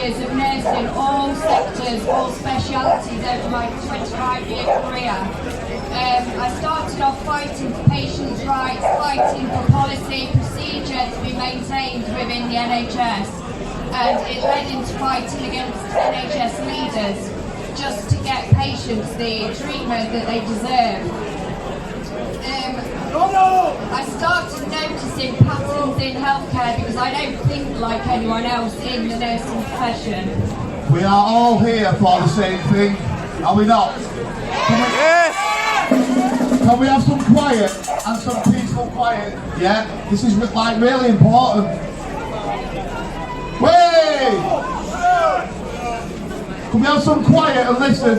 years of nursing all sectors, all specialities over my 25-year career. I started off fighting for patients' rights, fighting for policy, procedure to be maintained within the NHS, and it led into fighting against NHS leaders just to get patients the treatment that they deserve. I started noticing patterns in healthcare because I don't think like anyone else in the nursing profession. We are all here for the same thing, are we not? Can we have some quiet and some peaceful quiet? Yeah, this is like really important. Wait! Can we have some quiet and listen?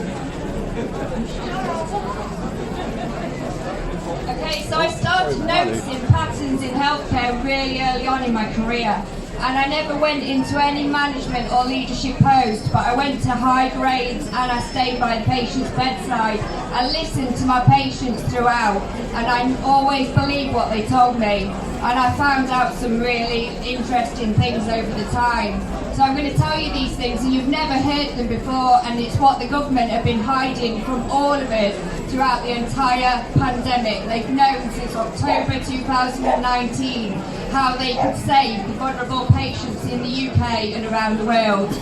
Okay, so I started noticing patterns in healthcare really early on in my career, and I never went into any management or leadership post, but I went to high grades and I stayed by the patient's bedside. I listened to my patients throughout, and I always believed what they told me, and I found out some really interesting things over the time. So I'm going to tell you these things, and you've never heard them before, and it's what the government have been hiding from all of us throughout the entire pandemic. They've known since October 2019 how they could save the vulnerable patients in the UK and around the world.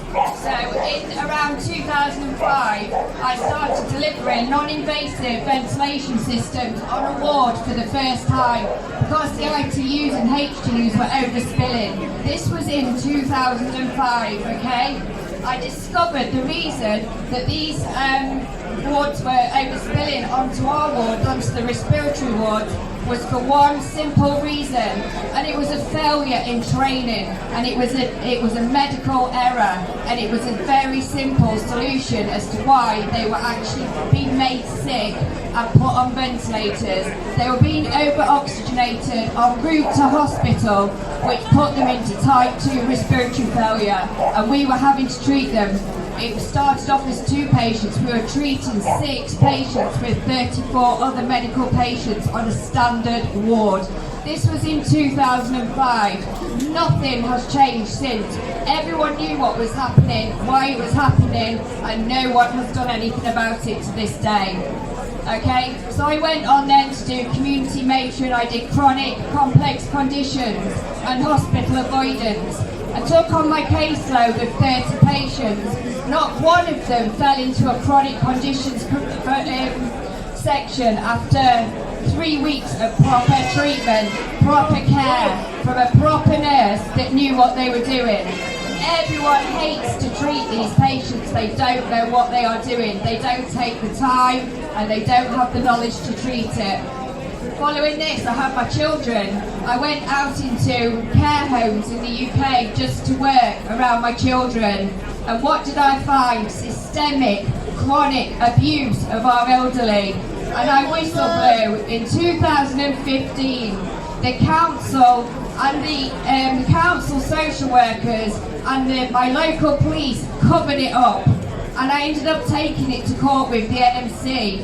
So in around 2005, I started delivering non-invasive ventilation systems on a ward for the first time because the ITUs and HTUs were overspilling. This was in 2005, okay? I discovered the reason that these wards were overspilling onto our ward, onto the respiratory ward, was for one simple reason, and it was a failure in training, and it was a medical error, and it was a very simple solution as to why they were actually being made sick and put on ventilators. They were being over-oxygenated en route to hospital, which put them into type 2 respiratory failure, and we were having to treat them. It started off as 2 patients. We were treating 6 patients with 34 other medical patients on a standard ward. This was in 2005. Nothing has changed since. Everyone knew what was happening, why it was happening, and no one has done anything about it to this day. Okay, so I went on then to do community matron. I did chronic, complex conditions and hospital avoidance. I took on my caseload of 30 patients. Not one of them fell into a chronic conditions section after 3 weeks of proper treatment, proper care from a proper nurse that knew what they were doing. Everyone hates to treat these patients. They don't know what they are doing. They don't take the time and they don't have the knowledge to treat it. Following this, I had my children. I went out into care homes in the UK just to work around my children. And what did I find? Systemic, chronic abuse of our elderly. And I whistle blew in 2015. The council and the council social workers and my local police covered it up. And I ended up taking it to court with the NMC.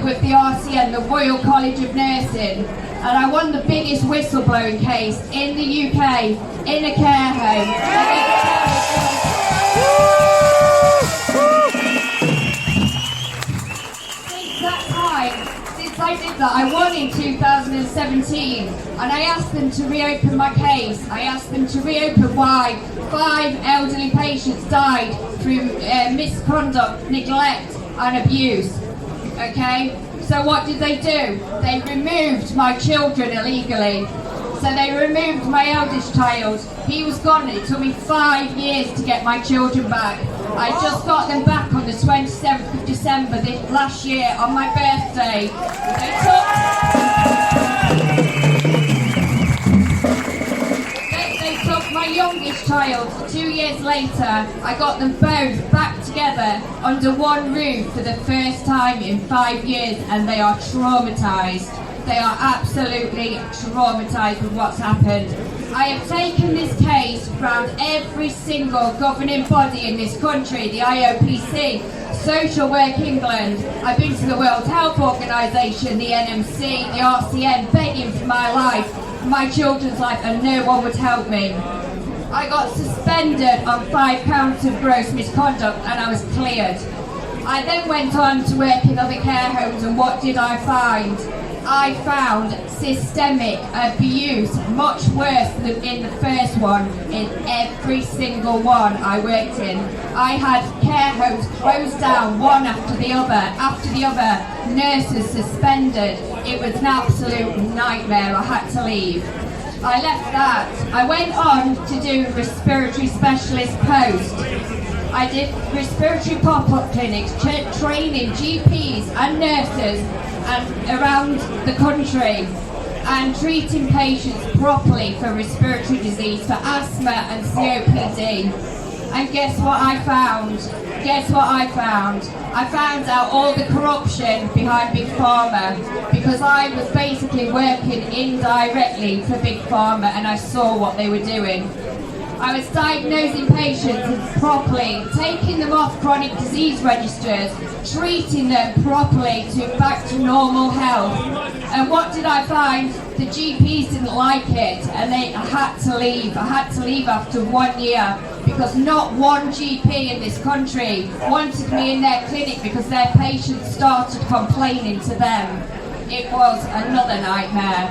With the RCN, the Royal College of Nursing, and I won the biggest whistleblowing case in the UK in a care home. Since that time, since I did that, I won in 2017, and I asked them to reopen my case. I asked them to reopen why 5 elderly patients died through misconduct, neglect, and abuse. Okay, so what did they do? They removed my children illegally. So they removed my eldest child. He was gone. It took me 5 years to get my children back. I just got them back on the 27th of December this last year on my birthday. They took my youngest child 2 years later. I got them both back together under one roof for the first time in 5 years, and they are traumatised. They are absolutely traumatised with what's happened. I have taken this case around every single governing body in this country, the IOPC, Social Work England. I've been to the World Health Organisation, the NMC, the RCN, begging for my life, my children's life, and no one would help me. I got suspended on 5 counts of gross misconduct and I was cleared. I then went on to work in other care homes, and what did I find? I found systemic abuse much worse than in the first one in every single one I worked in. I had care homes closed down one after the other, nurses suspended. It was an absolute nightmare. I had to leave. I left that. I went on to do respiratory specialist post. I did respiratory pop-up clinics, training GPs and nurses and around the country, and treating patients properly for respiratory disease, for asthma and COPD. And guess what I found? I found out all the corruption behind Big Pharma, because I was basically working indirectly for Big Pharma and I saw what they were doing. I was diagnosing patients properly, taking them off chronic disease registers, treating them properly back to normal health. And what did I find? The GPs didn't like it, and I had to leave. I had to leave after 1 year, because not one GP in this country wanted me in their clinic because their patients started complaining to them. It was another nightmare.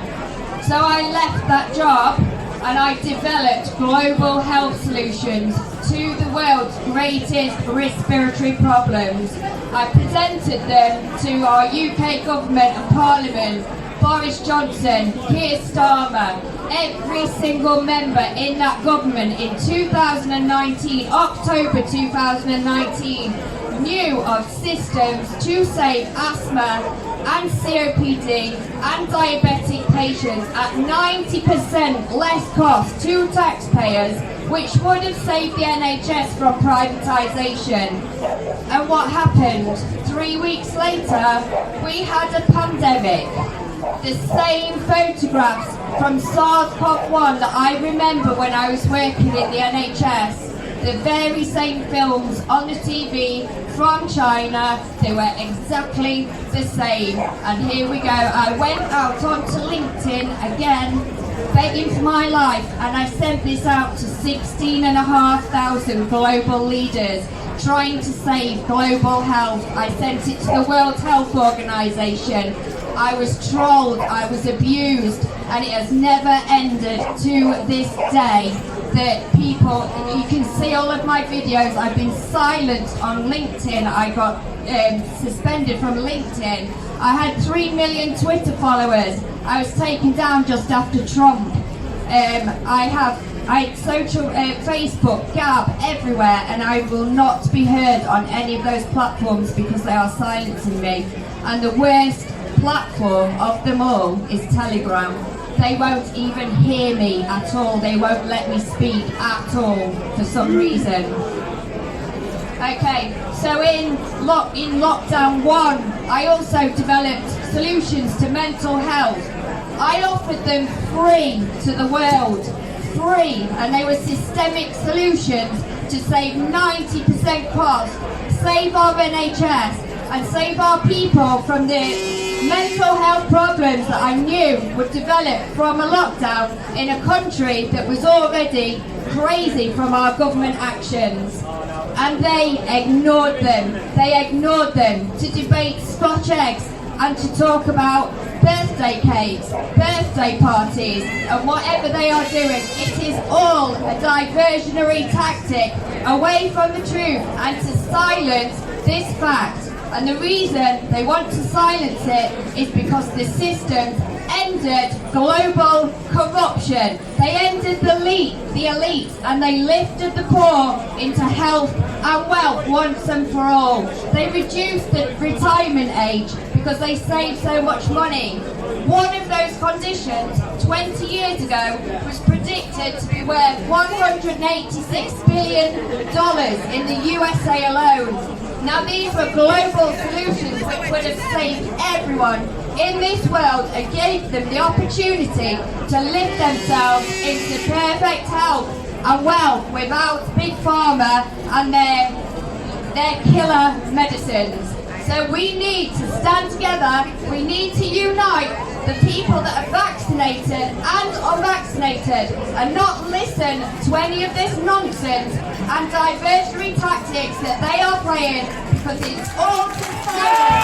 So I left that job and I developed global health solutions to the world's greatest respiratory problems. I presented them to our UK government and Parliament, Boris Johnson, Keir Starmer, every single member in that government in 2019, October 2019, knew of systems to save asthma and COPD and diabetic patients at 90% less cost to taxpayers, which would have saved the NHS from privatisation. And what happened? 3 weeks later, we had a pandemic. The same photographs from SARS-CoV-1 that I remember when I was working in the NHS, the very same films on the TV from China, they were exactly the same. And here we go. I went out onto LinkedIn again, begging for my life, and I sent this out to 16,500 global leaders trying to save global health. I sent it to the World Health Organization. I was trolled, I was abused, and it has never ended to this day. That people, you can see all of my videos, I've been silenced on LinkedIn. I got suspended from LinkedIn. I had 3 million Twitter followers. I was taken down just after Trump. I had social, Facebook, Gab, everywhere, and I will not be heard on any of those platforms because they are silencing me. And the worst platform of them all is Telegram. They won't even hear me at all. They won't let me speak at all for some reason. Okay, so in lockdown 1, I also developed solutions to mental health. I offered them free to the world, free, and they were systemic solutions to save 90% cost, save our NHS, and save our people from the mental health problems that I knew would develop from a lockdown in a country that was already crazy from our government actions. And they ignored them. They ignored them to debate Scotch eggs and to talk about birthday cakes, birthday parties, and whatever they are doing. It is all a diversionary tactic away from the truth and to silence this fact. And the reason they want to silence it is because the system ended global corruption. They ended the elite, and they lifted the poor into health and wealth once and for all. They reduced the retirement age because they saved so much money. One of those conditions 20 years ago was predicted to be worth $186 billion in the USA alone. Now these were global solutions which would have saved everyone in this world and gave them the opportunity to lift themselves into perfect health and wealth without Big Pharma and their killer medicines. So we need to stand together, we need to unite the people that are vaccinated and unvaccinated and not listen to any of this nonsense and diversionary tactics that they are playing, because it's all conspired.